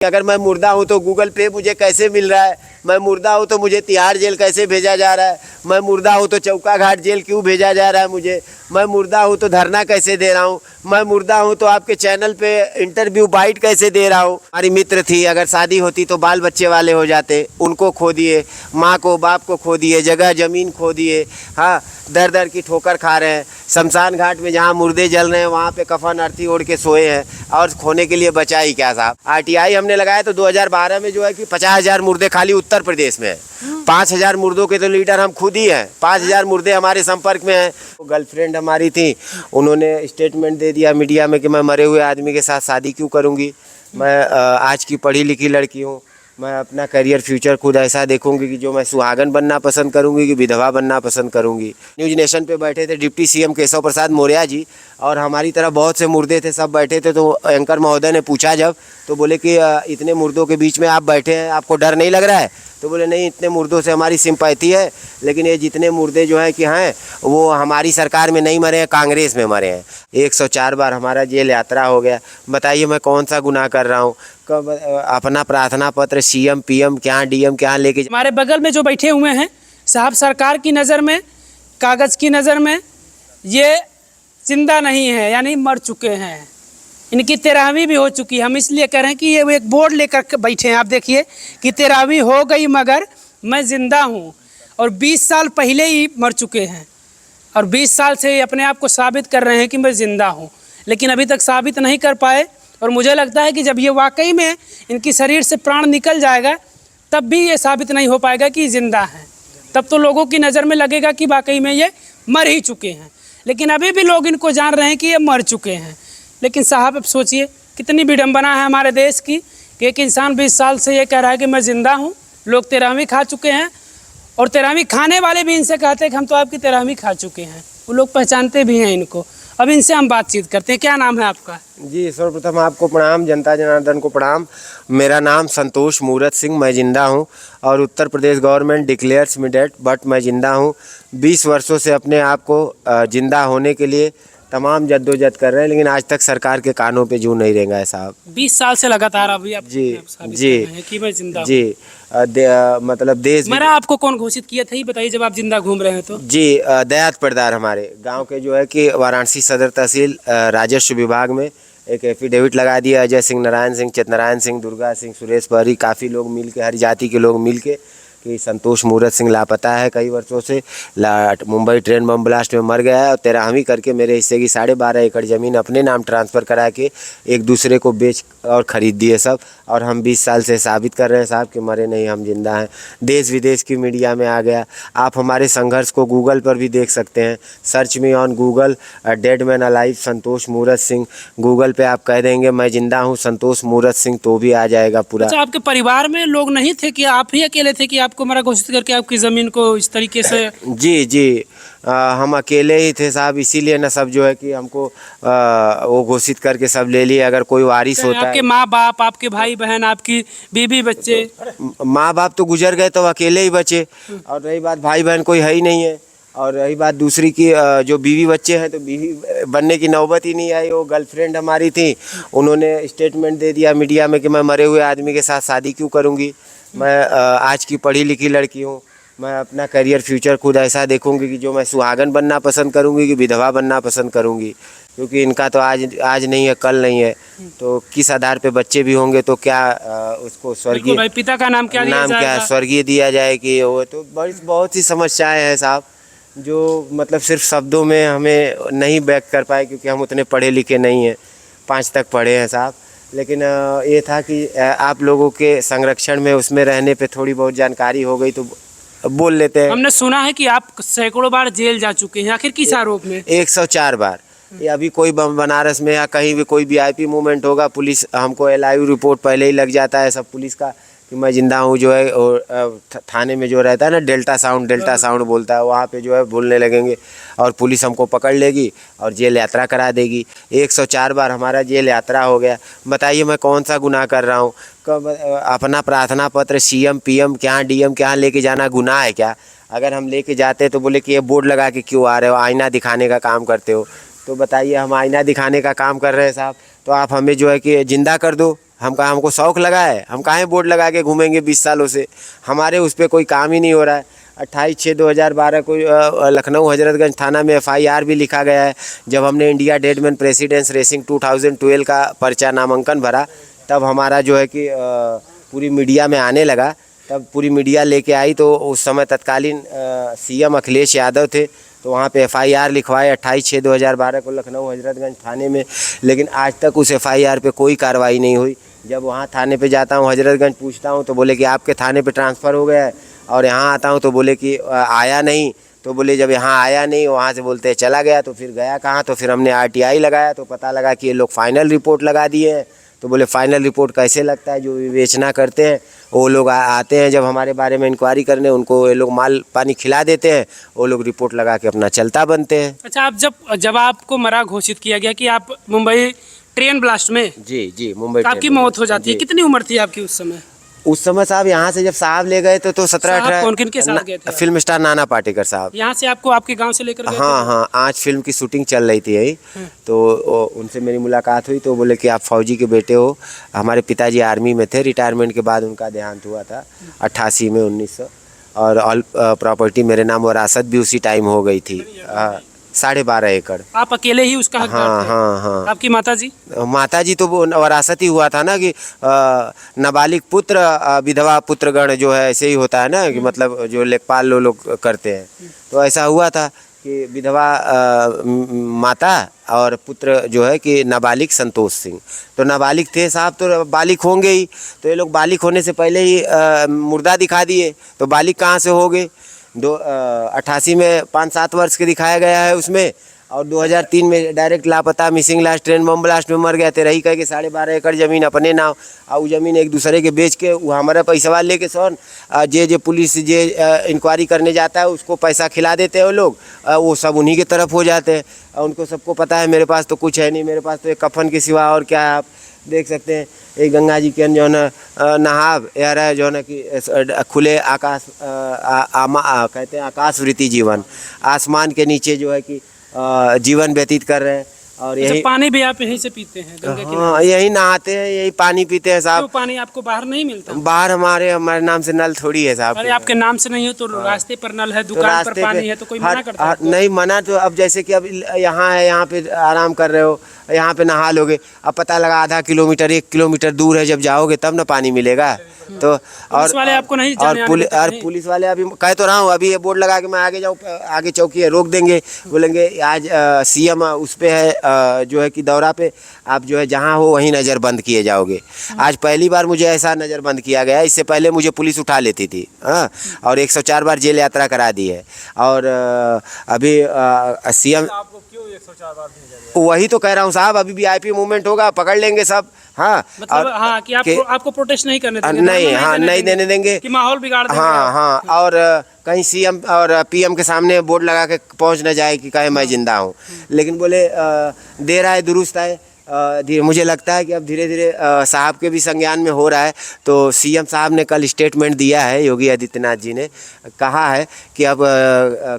अगर मैं मुर्दा हूँ तो गूगल पे मुझे कैसे मिल रहा है, मैं मुर्दा हूँ तो मुझे तिहाड़ जेल कैसे भेजा जा रहा है, मैं मुर्दा हूँ तो चौका घाट जेल क्यों भेजा जा रहा है मुझे, मैं मुर्दा हूँ तो धरना कैसे दे रहा हूँ, मैं मुर्दा हूँ तो आपके चैनल पे इंटरव्यू बाइट कैसे दे रहा हूँ। हमारी मित्र थी, अगर शादी होती तो बाल बच्चे वाले हो जाते, उनको खो दिए, माँ को बाप को खो दिए, जगह ज़मीन खो दिए। हाँ, दर दर की ठोकर खा रहे हैं। शमशान घाट में जहाँ मुर्दे जल रहे हैं वहाँ पे कफन अर्थी ओढ़ के सोए हैं, और खोने के लिए बचा ही क्या साहब। आरटीआई हमने लगाया तो 2012 में जो है कि 50,000 मुर्दे खाली उत्तर प्रदेश में है। 5,000 मुर्दों के तो लीडर हम खुद ही हैं। 5,000 मुर्दे हमारे संपर्क में हैं। गर्लफ्रेंड हमारी थी, उन्होंने स्टेटमेंट दे दिया मीडिया में कि मैं मरे हुए आदमी के साथ शादी क्यों करूँगी, मैं आज की पढ़ी लिखी लड़की हूँ, मैं अपना करियर फ्यूचर खुद ऐसा देखूंगी कि जो मैं सुहागन बनना पसंद करूंगी कि विधवा बनना पसंद करूंगी। न्यूज नेशन पे बैठे थे डिप्टी सीएम केशव प्रसाद मौर्य जी, और हमारी तरह बहुत से मुर्दे थे, सब बैठे थे। तो एंकर महोदय ने पूछा जब, तो बोले कि इतने मुर्दों के बीच में आप बैठे हैं, आपको डर नहीं लग रहा है? तो बोले नहीं, इतने मुर्दों से हमारी सिंपैथी है, लेकिन ये जितने मुर्दे जो हैं कि हैं वो हमारी सरकार में नहीं मरे हैं, कांग्रेस में मरे हैं। 104 बार हमारा जेल यात्रा हो गया। बताइए मैं कौन सा गुनाह कर रहा हूँ? कब अपना प्रार्थना पत्र सीएम पीएम क्या डीएम क्या लेके। हमारे बगल में जो बैठे हुए हैं साहब, सरकार की नज़र में, कागज़ की नज़र में ये जिंदा नहीं है, यानी मर चुके हैं। इनकी 13वीं भी हो चुकी है। हम इसलिए कह रहे हैं कि ये एक बोर्ड लेकर बैठे हैं, आप देखिए कि 13वीं हो गई मगर मैं ज़िंदा हूँ, और 20 साल पहले ही मर चुके हैं, और 20 साल से अपने आप को साबित कर रहे हैं कि मैं ज़िंदा हूँ, लेकिन अभी तक साबित नहीं कर पाए। और मुझे लगता है कि जब ये वाकई में इनकी शरीर से प्राण निकल जाएगा तब भी ये साबित नहीं हो पाएगा कि ज़िंदा हैं। तब तो लोगों की नज़र में लगेगा कि वाकई में ये मर ही चुके हैं, लेकिन अभी भी लोग इनको जान रहे हैं कि ये मर चुके हैं। लेकिन साहब अब सोचिए कितनी विडंबना है हमारे देश की कि एक इंसान 20 साल से ये कह रहा है कि मैं ज़िंदा हूँ। लोग 13वीं खा चुके हैं, और 13वीं खाने वाले भी इनसे कहते हैं कि हम तो आपकी 13वीं खा चुके हैं। वो लोग पहचानते भी हैं इनको। अब इनसे हम बातचीत करते हैं। क्या नाम है आपका? जी, सर्वप्रथम आपको प्रणाम, जनता जनार्दन को प्रणाम। मेरा नाम संतोष मूरत सिंह, मैं ज़िंदा हूं, और Uttar Pradesh government declares me dead, but मैं ज़िंदा हूं। 20 वर्षों से अपने आप को ज़िंदा होने के लिए तमाम जद्दोजहद कर रहे हैं, लेकिन आज तक सरकार के कानों पे जूं नहीं रेंगा है साहब। 20 साल से लगातार अभी आप जी साबित जी कर रहे हैं कि मैं जिंदा हूं। जी मतलब देश मेरा आपको कौन घोषित किया था, ये बताइए, जब आप जिंदा घूम रहे हैं तो? जी, दयात परदार हमारे गांव के जो है कि वाराणसी सदर तहसील राजस्व विभाग में एक एफिडेविट लगा दिया। अजय सिंह, नारायण सिंह, चितनारायण सिंह, दुर्गा सिंह, सुरेश पहरी, काफ़ी लोग मिल के, हर जाति के लोग मिल के कि संतोष मूरत सिंह लापता है कई वर्षों से, मुंबई ट्रेन बम ब्लास्ट में मर गया है, और 13वीं करके मेरे हिस्से की 12.5 एकड़ ज़मीन अपने नाम ट्रांसफ़र करा के एक दूसरे को बेच और ख़रीद दिए सब। और हम 20 साल से साबित कर रहे हैं साहब कि मरे नहीं, हम जिंदा हैं। देश विदेश की मीडिया में आ गया। आप हमारे संघर्ष को गूगल पर भी देख सकते हैं। Search me on Google dead man alive Santosh Murat Singh, Google पे आप कह देंगे मैं जिंदा हूँ संतोष मूरत सिंह तो भी आ जाएगा पूरा। अच्छा, आपके परिवार में लोग नहीं थे कि आप ही अकेले थे कि आपको मरा घोषित करके आपकी ज़मीन को इस तरीके से? जी जी, हम अकेले ही थे साहब, इसीलिए ना सब जो है कि हमको वो घोषित करके सब ले लिए। अगर कोई वारिस होता है, आपके माँ बाप, आपके भाई बहन, आपकी बीवी बच्चे? माँ बाप तो गुजर गए तो अकेले ही बचे, और रही बात भाई बहन कोई है ही नहीं है, और रही बात दूसरी की जो बीवी बच्चे हैं तो बीवी बनने की नौबत ही नहीं आई। वो गर्लफ्रेंड हमारी थी, उन्होंने स्टेटमेंट दे दिया मीडिया में कि मैं मरे हुए आदमी के साथ शादी क्यों करूँगी, मैं आज की पढ़ी लिखी लड़की हूँ, मैं अपना करियर फ्यूचर खुद ऐसा देखूंगी कि जो मैं सुहागन बनना पसंद करूंगी कि विधवा बनना पसंद करूंगी, क्योंकि इनका तो आज नहीं है कल नहीं है, तो किस आधार पे बच्चे भी होंगे तो क्या उसको स्वर्गीय भाई, पिता का नाम क्या दिया जाएगा? स्वर्गीय दिया जाए कि वो तो बहुत सी समस्याएं हैं साहब, जो मतलब सिर्फ शब्दों में हमें नहीं व्यक्त कर पाए, क्योंकि हम उतने पढ़े लिखे नहीं हैं, 5 तक पढ़े हैं साहब। लेकिन ये था कि आप लोगों के संरक्षण में उसमें रहने पे थोड़ी बहुत जानकारी हो गई तो बोल लेते हैं। हमने सुना है कि आप सैकड़ों बार जेल जा चुके हैं, आखिर किस आरोप में? 104 बार। ये अभी कोई बनारस में या कहीं भी कोई वीआईपी मूवमेंट होगा, पुलिस हमको LIU रिपोर्ट पहले ही लग जाता है सब पुलिस का कि मैं जिंदा हूँ, जो है और थाने में जो रहता है ना डेल्टा साउंड बोलता है, वहाँ पे जो है बोलने लगेंगे और पुलिस हमको पकड़ लेगी और जेल यात्रा करा देगी। 104 बार हमारा जेल यात्रा हो गया। बताइए मैं कौन सा गुनाह कर रहा हूँ? कब अपना प्रार्थना पत्र सीएम पीएम क्या डीएम क्या लेके जाना गुनाह है क्या? अगर हम लेके जाते तो बोले कि ये बोर्ड लगा के क्यों आ रहे हो, आईना दिखाने का काम करते हो। तो बताइए हम आईना दिखाने का काम कर रहे हैं साहब, तो आप हमें जो है कि जिंदा कर दो, हमको शौक लगा है, हम काहे बोर्ड लगा के घूमेंगे 20 सालों से। हमारे उस पर कोई काम ही नहीं हो रहा है। 28/6/2012 को लखनऊ हजरतगंज थाना में FIR भी लिखा गया है। जब हमने इंडिया डेडमैन प्रेसिडेंस रेसिंग 2012 का पर्चा नामांकन भरा, तब हमारा जो है कि पूरी मीडिया में आने लगा। तब पूरी मीडिया लेके आई, तो उस समय तत्कालीन CM अखिलेश यादव थे, तो वहाँ पे FIR लिखवाए 28/6/2012 को लखनऊ हजरतगंज थाने में। लेकिन आज तक उस FIR पे कोई कार्रवाई नहीं हुई। जब वहाँ थाने पे जाता हूँ, हजरतगंज पूछता हूँ, तो बोले कि आपके थाने पे ट्रांसफ़र हो गया है। और यहाँ आता हूँ तो बोले कि आया नहीं। तो बोले जब यहाँ आया नहीं, वहाँ से बोलते चला गया। तो फिर गया कहाँ? तो फिर हमने RTI लगाया, तो पता लगा कि ये लोग फाइनल रिपोर्ट लगा दिए हैं। तो बोले फाइनल रिपोर्ट कैसे लगता है? जो विवेचना करते हैं वो लोग आते हैं जब हमारे बारे में इंक्वायरी करने, उनको ये लोग माल पानी खिला देते हैं, वो लोग रिपोर्ट लगा के अपना चलता बनते हैं। अच्छा, आप जब आपको मरा घोषित किया गया कि आप मुंबई ट्रेन ब्लास्ट में, जी मुंबई, तो आपकी मौत हो जाती है, कितनी उम्र थी आपकी उस समय? उस समय साहब यहाँ से जब साहब ले गए तो 17-18। कौन किन के साथ गए थे? फिल्म स्टार नाना पाटेकर साहब। यहाँ से आपको आपके गांव से लेकर गए थे? हाँ, आज फिल्म की शूटिंग चल रही थी यही। तो उनसे मेरी मुलाकात हुई, तो बोले कि आप फौजी के बेटे हो। हमारे पिताजी आर्मी में थे, रिटायरमेंट के बाद उनका देहांत हुआ था 88 में 1900। और ऑल प्रॉपर्टी मेरे नाम वरासत भी उसी टाइम हो गई थी, 12.5 एकड़। आप अकेले ही उसका हकदार थे? हाँ। आपकी माताजी तो वो वरासत ही हुआ था ना कि नाबालिग पुत्र विधवा पुत्रगण जो है, ऐसे ही होता है ना कि मतलब जो लेखपाल लोग करते हैं। तो ऐसा हुआ था कि विधवा माता और पुत्र जो है कि नाबालिग संतोष सिंह। तो नाबालिग थे साहब, तो बालिग होंगे ही। तो ये लोग बालिग होने से पहले ही मुर्दा दिखा दिए, तो बालिग कहाँ से हो गए? 88 में 5-7 वर्ष के दिखाया गया है उसमें। और 2003 में डायरेक्ट लापता, missing last, train bomb blast में मर गया थे। रही कह के 12.5 एकड़ ज़मीन अपने नाम, और ज़मीन एक दूसरे के बेच के वो हमारा पैसा लेके सोन जे पुलिस जे इंक्वायरी करने जाता है उसको पैसा खिला देते हैं वो लोग। वो सब उन्हीं की तरफ हो जाते हैं। उनको सबको पता है मेरे पास तो कुछ है नहीं, मेरे पास तो एक कफन के सिवा और क्या है। आप देख सकते हैं एक गंगा जी के जो है नहाब यार है जो है कि खुले आकाश कहते हैं आकाश वृत्ति जीवन, आसमान के नीचे जो है कि जीवन व्यतीत कर रहे हैं। और यही पानी भी आप यहीं से पीते हैं गंगा के? हाँ, यही नहाते हैं, यही पानी पीते हैं साहब। तो पानी आपको बाहर नहीं मिलता? बाहर हमारे नाम से नल थोड़ी है साहब। अरे आपके नाम से नहीं हो तो रास्ते पर नल है, दुकान पर पानी है, तो कोई मना करता है? नहीं मना तो अब जैसे कि अब यहाँ है, यहाँ पे आराम कर रहे हो, यहाँ पे नहा लोगे। अब पता लगा आधा किलोमीटर 1 किलोमीटर दूर है, जब जाओगे तब ना पानी मिलेगा। तो पुलिस वाले आपको नहीं जाने आने देते? और पुलिस वाले अभी कह तो रहा हूँ, अभी ये बोर्ड लगा के मैं आगे जाऊँ, आगे चौकी है, रोक देंगे। बोलेंगे आज CM उस पे है जो है कि दौरा पे, आप जो है जहाँ हो वहीं नज़रबंद किए जाओगे। आज पहली बार मुझे ऐसा नज़रबंद किया गया। इससे पहले मुझे पुलिस उठा लेती थी, हाँ, और 104 बार जेल यात्रा करा दी है। और अभी CM आपको क्यों 104 बार? वही तो कह रहा हूँ साहब, अभी VIP मूवमेंट होगा, पकड़ लेंगे सब। हाँ, मतलब हाँ कि आपको प्रोटेस्ट नहीं करने देंगे? नहीं, हाँ, नहीं देने देंगे कि माहौल बिगाड़ देंगे? हाँ। और कहीं CM और PM के सामने बोर्ड लगा के पहुंच न जाए कि कहे मैं जिंदा हूँ। लेकिन बोले देर आए दुरुस्त आए। मुझे लगता है कि अब धीरे धीरे साहब के भी संज्ञान में हो रहा है। तो CM साहब ने कल स्टेटमेंट दिया है, योगी आदित्यनाथ जी ने कहा है कि अब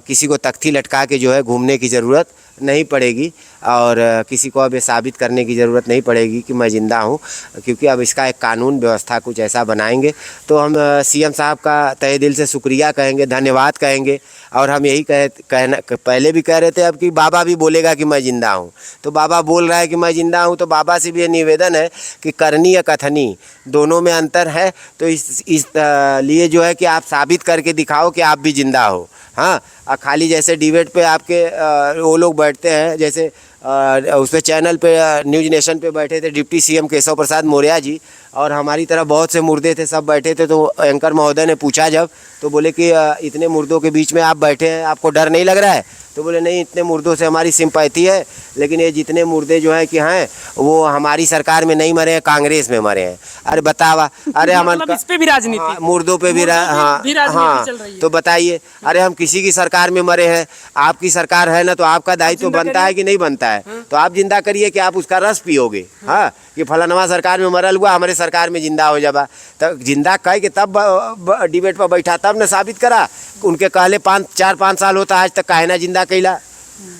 किसी को तख्ती लटका के जो है घूमने की ज़रूरत नहीं पड़ेगी, और किसी को अब ये साबित करने की ज़रूरत नहीं पड़ेगी कि मैं ज़िंदा हूँ, क्योंकि अब इसका एक कानून व्यवस्था कुछ ऐसा बनाएंगे। तो हम CM साहब का तहे दिल से शुक्रिया कहेंगे, धन्यवाद कहेंगे। और हम यही कहना पहले भी कह रहे थे, अब कि बाबा भी बोलेगा कि मैं ज़िंदा हूँ। तो बाबा बोल रहा है कि मैं ज़िंदा हूँ, तो बाबा से भी ये निवेदन है कि करनी या कथनी दोनों में अंतर है। तो इस लिए जो है कि आप साबित करके दिखाओ कि आप भी ज़िंदा हो। हाँ, खाली जैसे डिबेट पे आपके वो लोग बैठते हैं, जैसे उस पर चैनल पे न्यूज नेशन पे बैठे थे डिप्टी CM केशव प्रसाद मौर्य जी, और हमारी तरह बहुत से मुर्दे थे, सब बैठे थे। तो एंकर महोदय ने पूछा जब, तो बोले कि इतने मुर्दों के बीच में आप बैठे हैं, आपको डर नहीं लग रहा है? तो बोले नहीं, इतने मुर्दों से हमारी सिंपैथी है, लेकिन ये जितने मुर्दे जो हैं कि हैं वो हमारी सरकार में नहीं मरे हैं, कांग्रेस में मरे हैं। अरे बतावा, अरे हम इस पे भी राजनीति, मुर्दों पे भी हाँ, तो बताइए, अरे हम किसी की सरकार में मरे हैं, आपकी सरकार है ना, तो आपका दायित्व बनता है कि नहीं बनता है? तो आप जिंदा करिए कि आप उसका रस पियोगे। हाँ, कि फलानवा सरकार में मरल हुआ, हमारे सरकार में जिंदा हो जाबा। तो जिंदा कह के तब डिबेट पर बैठा, तब ने साबित करा। उनके कहले 4-5 साल होता आज तक काहे ना जिंदा कैला।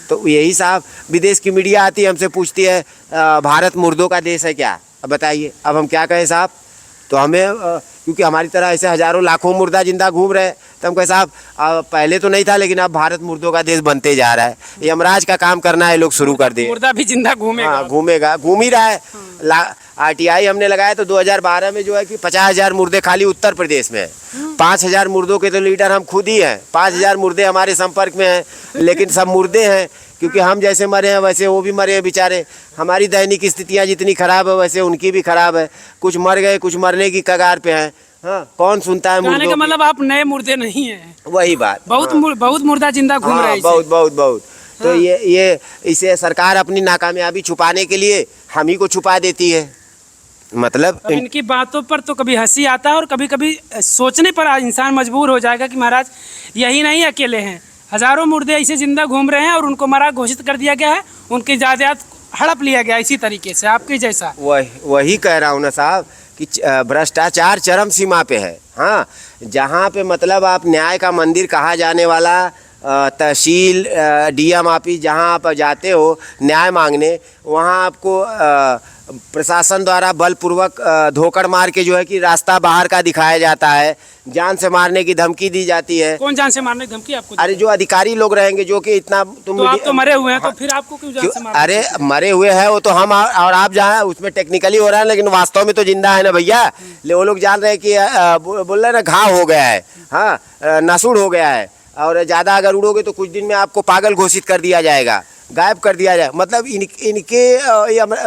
तो यही साहब, विदेश की मीडिया आती है, हमसे पूछती है भारत मुर्दों का देश है क्या? अब बताइए, अब हम क्या कहें साहब। तो हमें क्योंकि हमारी तरह ऐसे हजारों लाखों मुर्दा जिंदा घूम रहे हैं, तो हम कहे साहब पहले तो नहीं था, लेकिन अब भारत मुर्दों का देश बनते जा रहा है। यमराज का काम करना है लोग शुरू कर दिए। मुर्दा भी जिंदा घूमेगा। हाँ घूमेगा, घूम ही रहा है। RTI हमने लगाया तो 2012 में जो है कि 50,000 मुर्दे खाली उत्तर प्रदेश में है। 5,000 मुर्दों के तो लीडर हम खुद ही हैं। 5,000 मुर्दे हमारे संपर्क में हैं, लेकिन सब मुर्दे हैं, क्योंकि हम जैसे मरे हैं वैसे वो भी मरे हैं बेचारे। हमारी दैनिक स्थितियाँ जितनी खराब है वैसे उनकी भी खराब है। कुछ मर गए, कुछ मरने की कगार पे हैं। हाँ, कौन सुनता है कहने मुर्दों का की? मतलब आप नए मुर्दे नहीं हैं। वही बात, बहुत मुर्दा जिंदा घूम रहे हाँ, हैं इसे। बहुत बहुत बहुत। तो ये इसे सरकार अपनी नाकामयाबी छुपाने के लिए हम ही को छुपा देती है। मतलब अब इनकी बातों पर तो कभी हंसी आता है और कभी कभी सोचने पर इंसान मजबूर हो जाएगा कि महाराज यही नहीं अकेले हैं, हजारों मुर्दे ऐसे जिंदा घूम रहे हैं और उनको मरा घोषित कर दिया गया है, उनकी जायदाद हड़प लिया गया इसी तरीके से आपके जैसा। वही कह रहा हूँ ना साहब कि भ्रष्टाचार चरम सीमा पे है। हाँ, जहाँ पे मतलब आप न्याय का मंदिर कहा जाने वाला तहसील DM ऑफिस जहाँ आप जाते हो न्याय मांगने, वहाँ आपको प्रशासन द्वारा बलपूर्वक धोखड़ मार के जो है कि रास्ता बाहर का दिखाया जाता है, जान से मारने की धमकी दी जाती है। कौन जान से मारने की धमकी आपको? अरे जो अधिकारी लोग रहेंगे जो कि इतना तो आप तो मरे हुए हैं, तो फिर आपको क्यों जान से मारने? अरे मरे हुए हैं वो तो हम और आप जहाँ उसमें टेक्निकली हो रहा है, लेकिन वास्तव में तो जिंदा है ना भैया। वो लोग जान रहे हैं कि बोल रहे हैं ना घाव हो गया है, हाँ नसूड़ हो गया है, और ज़्यादा अगर उड़ोगे तो कुछ दिन में आपको पागल घोषित कर दिया जाएगा, गायब कर दिया जाए। मतलब इनके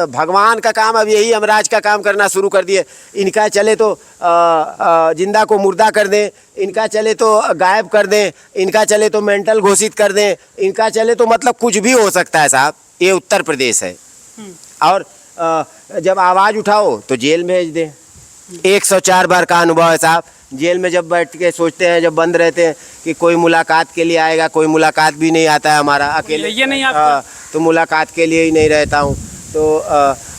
भगवान का काम अब यही यमराज का काम करना शुरू कर दिए। इनका चले तो जिंदा को मुर्दा कर दें, इनका चले तो गायब कर दें, इनका चले तो मेंटल घोषित कर दें, इनका चले तो मतलब कुछ भी हो सकता है साहब। ये उत्तर प्रदेश है। और जब आवाज़ उठाओ तो जेल भेज दें। 104 बार का अनुभव है साहब। जेल में जब बैठ के सोचते हैं, जब बंद रहते हैं कि कोई मुलाकात के लिए आएगा, कोई मुलाकात भी नहीं आता है हमारा। अकेले ये नहीं आता तो मुलाकात के लिए ही नहीं रहता हूँ। तो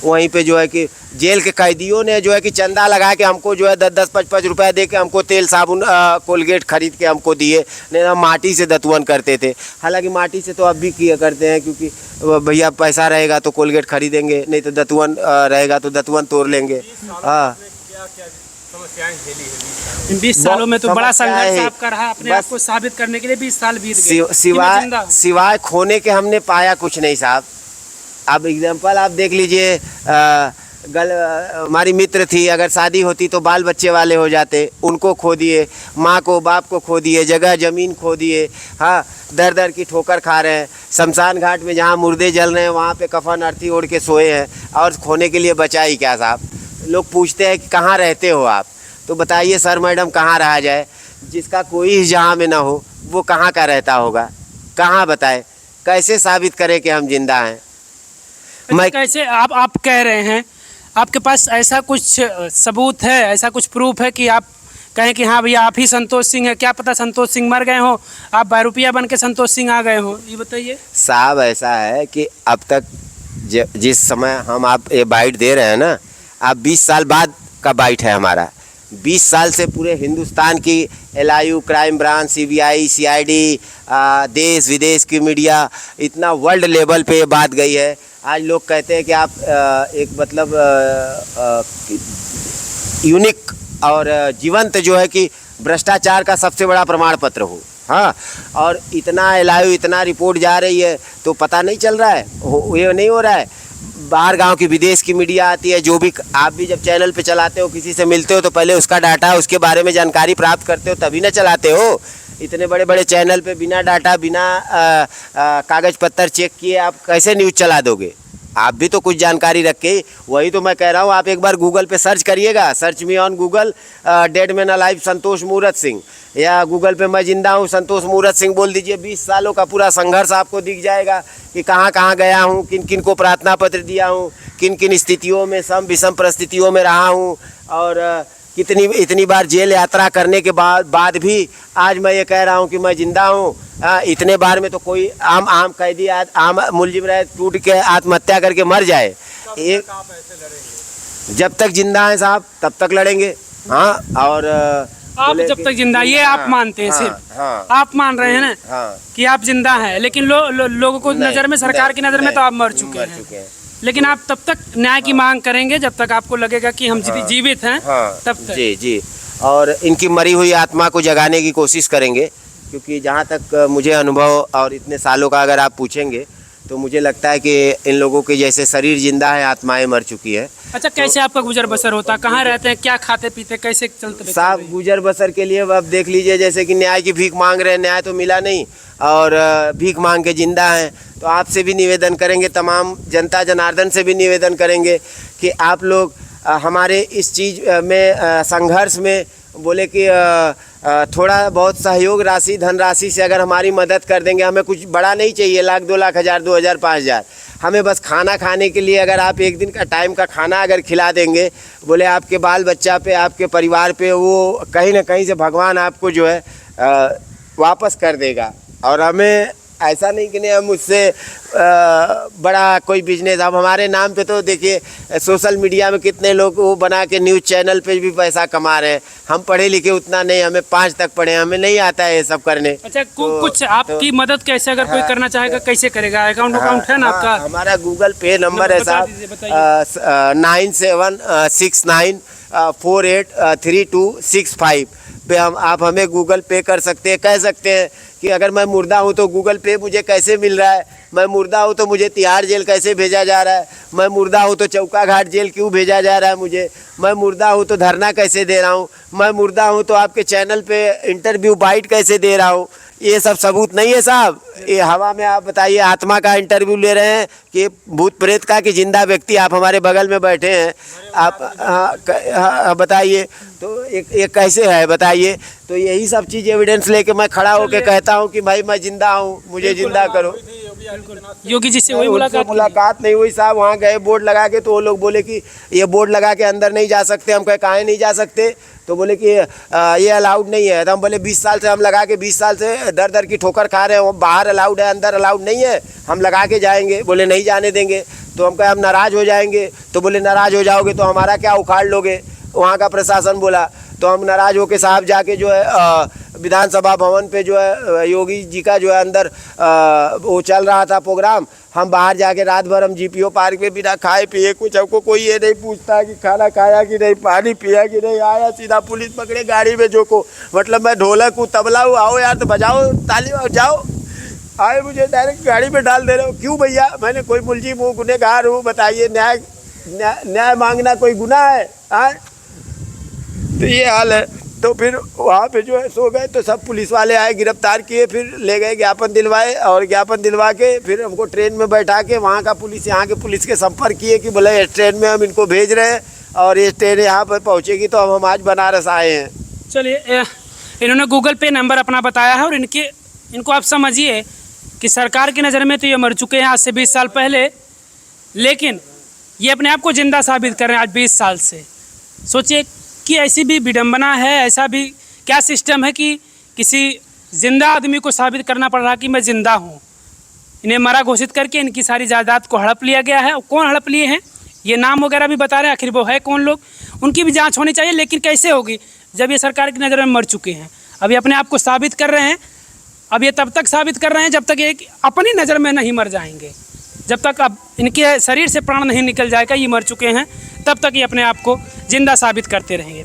वहीं पे जो है कि जेल के कैदियों ने जो है कि चंदा लगा के हमको जो है 10-10, 5-5 रुपया दे के हमको तेल साबुन कोलगेट खरीद के हमको दिए। नहीं तो माटी से दतवन करते थे। हालांकि माटी से तो अब भी किया करते हैं, क्योंकि भैया पैसा रहेगा तो कोलगेट खरीदेंगे, नहीं तो दतवन रहेगा तो दतवन तोड़ लेंगे। हाँ, 20 सालों में तो बड़ा संघर्ष आपका रहा अपने आप को साबित करने के लिए। 20 साल बीत गए, सिवाय खोने के हमने पाया कुछ नहीं साहब। अब एग्जांपल आप देख लीजिए, हमारी मित्र थी, अगर शादी होती तो बाल बच्चे वाले हो जाते, उनको खो दिए। माँ को बाप को खो दिए, जगह ज़मीन खो दिए। हाँ, दर दर की ठोकर खा रहे हैं। शमशान घाट में जहाँ मुर्दे जल रहे हैं वहाँ पे कफन अर्थी ओढ़ के सोए हैं, और खोने के लिए बचा ही क्या साहब। लोग पूछते हैं कि कहाँ रहते हो आप, तो बताइए सर मैडम कहाँ रहा जाए। जिसका कोई ही जहाँ में ना हो वो कहाँ का रहता होगा, कहाँ बताए, कैसे साबित करें कि हम जिंदा हैं। मैं कैसे आप कह रहे हैं, आपके पास ऐसा कुछ सबूत है, ऐसा कुछ प्रूफ है कि आप कहें कि हाँ भैया आप ही संतोष सिंह है? क्या पता संतोष सिंह मर गए हो, आप बहरूपिया बन के संतोष सिंह आ गए हो, ये बताइए साहब। ऐसा है कि अब तक जिस समय हम आप ये बाइट दे रहे हैं ना, आप 20 साल बाद का बाइट है हमारा। 20 साल से पूरे हिंदुस्तान की LIU, crime branch, CBI, CID, देश विदेश की मीडिया, इतना वर्ल्ड लेवल पे ये बात गई है। आज लोग कहते हैं कि आप एक मतलब यूनिक और जीवंत जो है कि भ्रष्टाचार का सबसे बड़ा प्रमाण पत्र हो। हाँ, और इतना LIU, इतना रिपोर्ट जा रही है तो पता नहीं चल रहा है, ये नहीं हो रहा है। बाहर गांव की विदेश की मीडिया आती है, जो भी आप भी जब चैनल पे चलाते हो, किसी से मिलते हो तो पहले उसका डाटा, उसके बारे में जानकारी प्राप्त करते हो, तभी ना चलाते हो। इतने बड़े बड़े चैनल पे बिना डाटा, बिना कागज़ पत्तर चेक किए आप कैसे न्यूज़ चला दोगे? आप भी तो कुछ जानकारी रखे। वही तो मैं कह रहा हूँ, आप एक बार गूगल पे सर्च करिएगा, search me on Google dead man alive Santosh Murat Singh, या गूगल पे मैं जिंदा हूँ संतोष मूरत सिंह बोल दीजिए। 20 सालों का पूरा संघर्ष आपको दिख जाएगा कि कहाँ कहाँ गया हूँ, किन किन को प्रार्थना पत्र दिया हूँ, किन किन स्थितियों में, सम विषम परिस्थितियों में रहा हूँ, और इतनी बार जेल यात्रा करने के बाद भी आज मैं ये कह रहा हूँ कि मैं जिंदा हूँ। इतने बार में तो कोई आम कैदी, आम मुलजिम रहे, टूट के आत्महत्या करके मर जाए। एक जब तक जिंदा हैं साहब तब तक लड़ेंगे। हाँ, और आप जब तक जिंदा, ये आप मानते हैं? सिर्फ आप मान रहे हैं ना कि आप जिंदा हैं, लेकिन लोगों को नज़र में, सरकार की नज़र में तो आप मर चुके हैं। लेकिन आप तब तक न्याय की मांग करेंगे जब तक आपको लगेगा कि हम जीवित हैं, तब तक। जी जी, और इनकी मरी हुई आत्मा को जगाने की कोशिश करेंगे, क्योंकि जहाँ तक मुझे अनुभव और इतने सालों का अगर आप पूछेंगे तो मुझे लगता है कि इन लोगों के जैसे शरीर जिंदा है, आत्माएं मर चुकी है। अच्छा, कैसे आपका गुजर बसर होता, कहाँ रहते हैं, क्या खाते पीते, कैसे चलते? साहब गुजर बसर के लिए अब देख लीजिए, जैसे कि न्याय की भीख मांग रहे हैं, न्याय तो मिला नहीं और भीख मांग के जिंदा हैं। तो आपसे भी निवेदन करेंगे, तमाम जनता जनार्दन से भी निवेदन करेंगे कि आप लोग हमारे इस चीज़ में संघर्ष में बोले कि थोड़ा बहुत सहयोग राशि, धनराशि से अगर हमारी मदद कर देंगे, हमें कुछ बड़ा नहीं चाहिए, 1 लाख 2 लाख 1000 2000 5000, हमें बस खाना खाने के लिए अगर आप एक दिन का टाइम का खाना अगर खिला देंगे, बोले आपके बाल बच्चा पे, आपके परिवार पे वो कहीं ना कहीं से भगवान आपको जो है वापस कर देगा। और हमें ऐसा नहीं कि नहीं हम उससे बड़ा कोई बिजनेस, अब हमारे नाम पे तो देखिए सोशल मीडिया में कितने लोग वो बना के न्यूज़ चैनल पे भी पैसा कमा रहे हैं। हम पढ़े लिखे उतना नहीं, हमें 5 तक पढ़े, हमें नहीं आता है ये सब करने। अच्छा, कुछ आपकी मदद कैसे अगर कोई करना चाहेगा कैसे करेगा? अकाउंट है ना आपका? हमारा गूगल पे नंबर है साहब 976969483265 पे आप हमें गूगल पे कर सकते हैं। कह सकते हैं कि अगर मैं मुर्दा हूँ तो गूगल पे मुझे कैसे मिल रहा है, मैं मुर्दा हूँ तो मुझे तिहाड़ जेल कैसे भेजा जा रहा है, मैं मुर्दा हूँ तो चौका घाट जेल क्यों भेजा जा रहा है मुझे, मैं मुर्दा हूँ तो धरना कैसे दे रहा हूँ, मैं मुर्दा हूँ तो आपके चैनल पे इंटरव्यू बाइट कैसे दे रहा हूँ, ये सब सबूत नहीं है साहब। ये हवा में आप बताइए, आत्मा का इंटरव्यू ले रहे हैं कि भूत प्रेत का, कि जिंदा व्यक्ति आप हमारे बगल में बैठे हैं, आप बताइए तो एक कैसे है बताइए। तो यही सब चीज़ एविडेंस लेके मैं खड़ा होकर कहता हूँ कि भाई मैं जिंदा हूँ, मुझे जिंदा करो। योगी जी से वही मुलाकात नहीं हुई साहब, वहाँ गए बोर्ड लगा के, तो वो लोग बोले कि ये बोर्ड लगा के अंदर नहीं जा सकते। हम कहे काहे नहीं जा सकते, तो बोले कि ये अलाउड नहीं है। तो हम बोले 20 साल से हम लगा के 20 साल से दर दर की ठोकर खा रहे हैं, वो बाहर अलाउड है अंदर अलाउड नहीं है, हम लगा के जाएंगे। बोले नहीं जाने देंगे। तो हम कहे हम नाराज़ हो जाएंगे। तो बोले नाराज़ हो जाओगे तो हमारा क्या उखाड़ लोगे, वहाँ का प्रशासन बोला। तो हम नाराज़ होकर साहब जाके जो है विधानसभा भवन पे जो है योगी जी का जो है अंदर वो चल रहा था प्रोग्राम, हम बाहर जाके रात भर हम जीपीओ पार्क में बिना खाए पिए, कुछ हमको कोई ये नहीं पूछता कि खाना खाया कि नहीं, पानी पिया कि नहीं, आया सीधा पुलिस पकड़े गाड़ी में जो को, मतलब मैं ढोलक हूँ तबला हूँ, आओ यार तो बजाओ ताली जाओ, आए मुझे डायरेक्ट गाड़ी में डाल दे रहे हो। क्यों भैया, मैंने कोई मुलजिम हूँ, गुनहगार हूँ, बताइए न्याय मांगना कोई गुनाह है? तो ये हाल है। तो फिर वहाँ पे जो है सो गए, तो सब पुलिस वाले आए, गिरफ्तार किए, फिर ले गए, ज्ञापन दिलवाए, और ज्ञापन दिलवा के फिर हमको ट्रेन में बैठा के वहाँ का पुलिस, यहाँ के पुलिस के संपर्क किए कि बोले इस ट्रेन में हम इनको भेज रहे हैं और ये ट्रेन यहाँ पर पहुँचेगी, तो हम आज बनारस आए हैं। चलिए, इन्होंने गूगल पे नंबर अपना बताया है, और इनको आप समझिए कि सरकार की नज़र में तो ये मर चुके हैं आज से 20 साल पहले, लेकिन ये अपने आप को जिंदा साबित कर रहे हैं आज 20 साल से। सोचिए कि ऐसी भी विडंबना है, ऐसा भी क्या सिस्टम है कि किसी जिंदा आदमी को साबित करना पड़ रहा कि मैं जिंदा हूँ। इन्हें मरा घोषित करके इनकी सारी जायदाद को हड़प लिया गया है। और कौन हड़प लिए हैं ये नाम वगैरह भी बता रहे हैं, आखिर वो है कौन लोग, उनकी भी जांच होनी चाहिए। लेकिन कैसे होगी जब ये सरकार की नज़र में मर चुके हैं? अभी अपने आप को साबित कर रहे हैं, अब ये तब तक साबित कर रहे हैं जब तक ये अपनी नज़र में नहीं मर जाएंगे, जब तक अब इनके शरीर से प्राण नहीं निकल जाएगा, ये मर चुके हैं, तब तक ये अपने आप को जिंदा साबित करते रहेंगे।